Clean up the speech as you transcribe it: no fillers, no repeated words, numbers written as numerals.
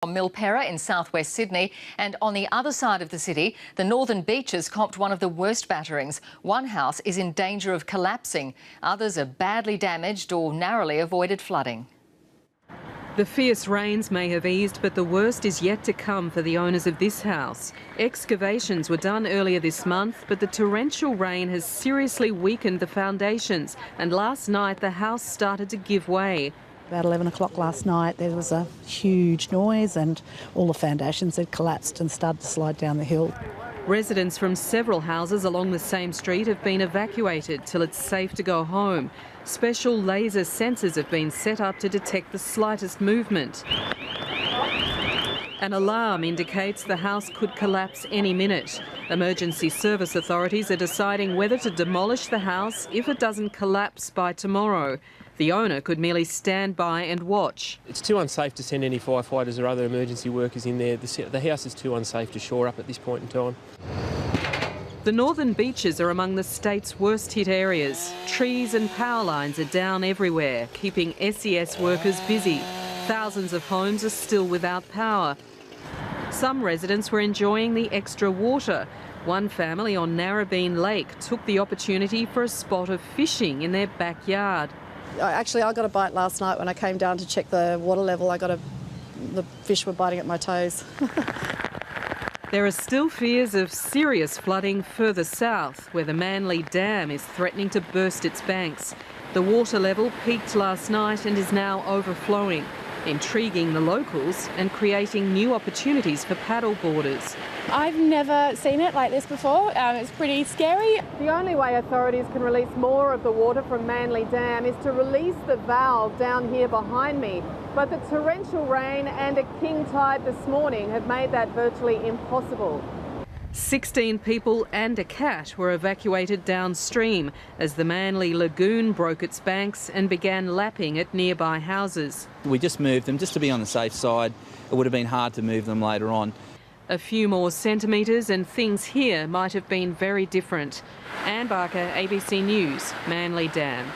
Milperra in southwest Sydney, and on the other side of the city, the Northern Beach has copped one of the worst batterings. One house is in danger of collapsing. Others are badly damaged or narrowly avoided flooding. The fierce rains may have eased, but the worst is yet to come for the owners of this house. Excavations were done earlier this month, but the torrential rain has seriously weakened the foundations, and last night the house started to give way. About 11 o'clock last night there was a huge noise and all the foundations had collapsed and started to slide down the hill. Residents from several houses along the same street have been evacuated till it's safe to go home. Special laser sensors have been set up to detect the slightest movement. An alarm indicates the house could collapse any minute. Emergency service authorities are deciding whether to demolish the house if it doesn't collapse by tomorrow. The owner could merely stand by and watch. It's too unsafe to send any firefighters or other emergency workers in there. The house is too unsafe to shore up at this point in time. The northern beaches are among the state's worst hit areas. Trees and power lines are down everywhere, keeping SES workers busy. Thousands of homes are still without power. Some residents were enjoying the extra water. One family on Narrabeen Lake took the opportunity for a spot of fishing in their backyard. Actually, I got a bite last night when I came down to check the water level. The fish were biting at my toes. There are still fears of serious flooding further south, where the Manly Dam is threatening to burst its banks. The water level peaked last night and is now overflowing, intriguing the locals and creating new opportunities for paddle boarders. I've never seen it like this before. It's pretty scary. The only way authorities can release more of the water from Manly Dam is to release the valve down here behind me. But the torrential rain and a king tide this morning have made that virtually impossible. 16 people and a cat were evacuated downstream as the Manly Lagoon broke its banks and began lapping at nearby houses. We just moved them just to be on the safe side. It would have been hard to move them later on. A few more centimetres and things here might have been very different. Anne Barker, ABC News, Manly Dam.